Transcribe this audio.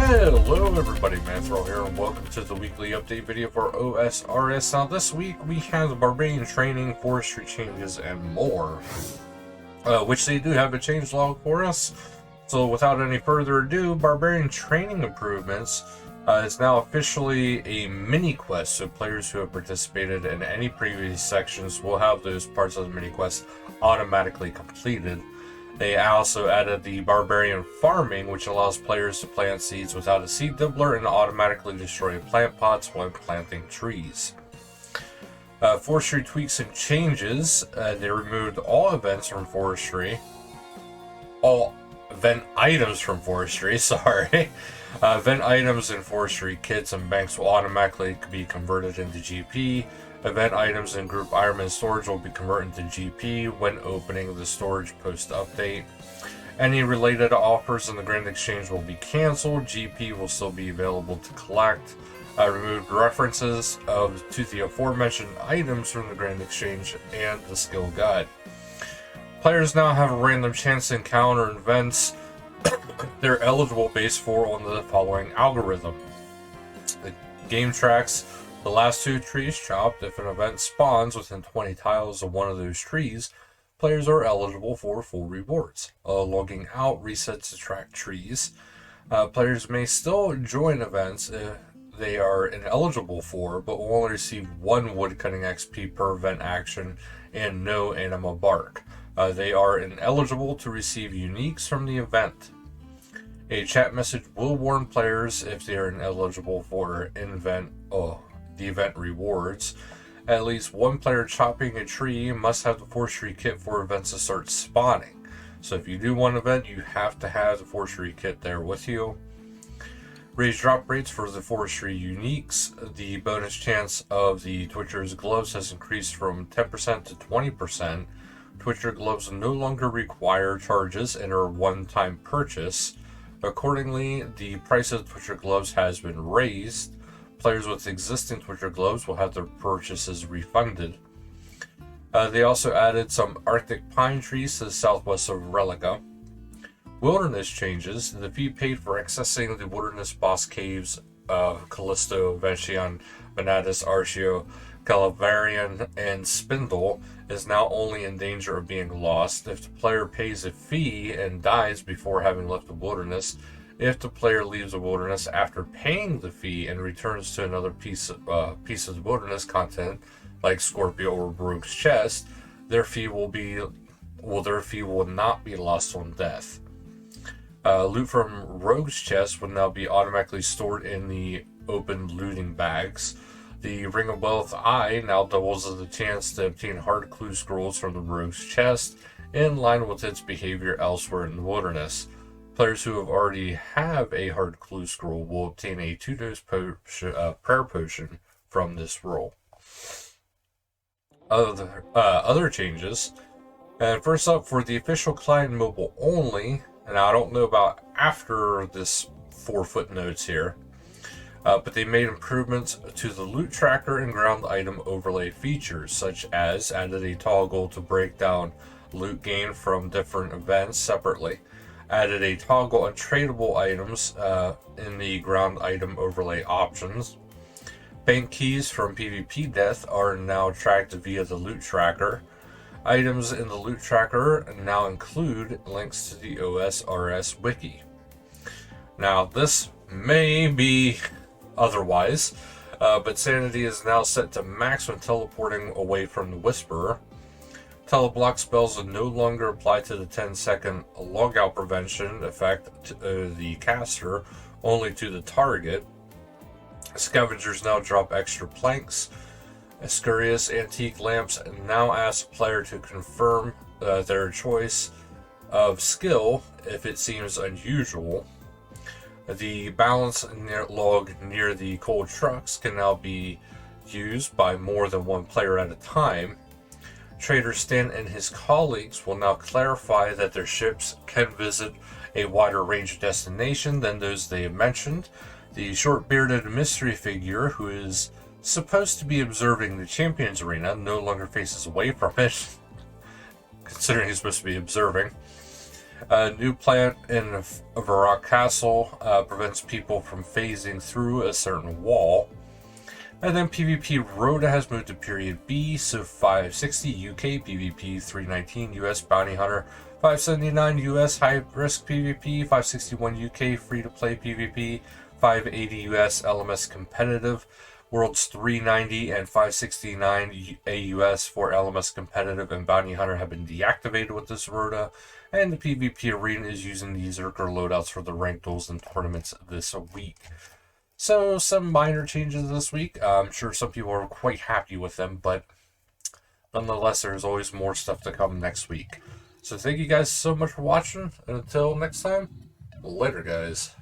Hello everybody, Manithral here, and welcome to the weekly update video for OSRS. Now this week we have the Barbarian training, forestry changes, and more, which they do have a change log for us. So without any further ado, Barbarian training improvements is now officially a mini quest, so players who have participated in any previous sections will have those parts of the mini quest automatically completed. They also added the Barbarian farming, which allows players to plant seeds without a seed dibbler and automatically destroy plant pots when planting trees. Forestry tweaks and changes. They removed all events from forestry. All event items from forestry, sorry. Event items in forestry kits and banks will automatically be converted into GP. Event items in group Ironman storage will be converted to GP when opening the storage post-update. Any related offers in the Grand Exchange will be cancelled. GP will still be available to collect. Removed references to the aforementioned items from the Grand Exchange and the skill guide. Players now have a random chance to encounter events they're eligible based on the following algorithm. The game tracks the last 2 trees chopped. If an event spawns within 20 tiles of one of those trees, players are eligible for full rewards. Logging out resets the track trees. Players may still join events they are ineligible for, but will only receive 1 woodcutting XP per event action and no anima bark. They are ineligible to receive uniques from the event. A chat message will warn players if they are ineligible for the event rewards. At least 1 player chopping a tree must have the forestry kit for events to start spawning. So if you do one event, you have to have the forestry kit there with you. Raised drop rates for the forestry uniques. The bonus chance of the Twitcher's gloves has increased from 10% to 20%. Twitcher gloves no longer require charges and are a one-time purchase. Accordingly, the price of Twitcher gloves has been raised. Players with existing Twitcher gloves will have their purchases refunded. They also added some Arctic pine trees to the southwest of Relica. Wilderness changes. The fee paid for accessing the wilderness boss caves of Callisto, Ventian, Benatus, Archeo, Barbarian, and Spindle is now only in danger of being lost if the player pays a fee and dies before having left the wilderness. If the player leaves the wilderness after paying the fee and returns to another piece of the wilderness content, like Scorpio or Rogue's Chest, their fee will not be lost on death. Loot from Rogue's Chest will now be automatically stored in the open looting bags. The Ring of Wealth Eye now doubles the chance to obtain hard clue scrolls from the Rogue's Chest, in line with its behavior elsewhere in the wilderness. Players who already have a hard clue scroll will obtain a 2-dose prayer potion from this roll. Other changes. And first up, for the official client mobile only, and I don't know about after this 4 footnotes here, but they made improvements to the loot tracker and ground item overlay features, such as added a toggle to break down loot gain from different events separately. Added a toggle on tradable items in the ground item overlay options. Bank keys from PvP death are now tracked via the loot tracker. Items in the loot tracker now include links to the OSRS wiki. Now this may be otherwise, but sanity is now set to max when teleporting away from the Whisperer. Teleblock spells will no longer apply to the 10-second logout prevention effect to the caster, only to the target. Scavengers now drop extra planks. Spurious antique lamps now ask the player to confirm their choice of skill if it seems unusual. The balance log near the coal trucks can now be used by more than 1 player at a time. Trader Stan and his colleagues will now clarify that their ships can visit a wider range of destination than those they have mentioned. The short-bearded mystery figure, who is supposed to be observing the Champions Arena, no longer faces away from it, considering he's supposed to be observing. A new plant in Varrock Castle prevents people from phasing through a certain wall. And then PvP Rhoda has moved to period B, so 560 UK PvP, 319 US Bounty Hunter, 579 US High Risk PvP, 561 UK Free to Play PvP, 580 US LMS Competitive, Worlds 390 and 569 AUS for LMS Competitive and Bounty Hunter have been deactivated with this Rhoda, and the PvP Arena is using the Zerker loadouts for the ranked duels and tournaments this week. So, some minor changes this week. I'm sure some people are quite happy with them, but nonetheless, there's always more stuff to come next week. So, thank you guys so much for watching, and until next time, later, guys.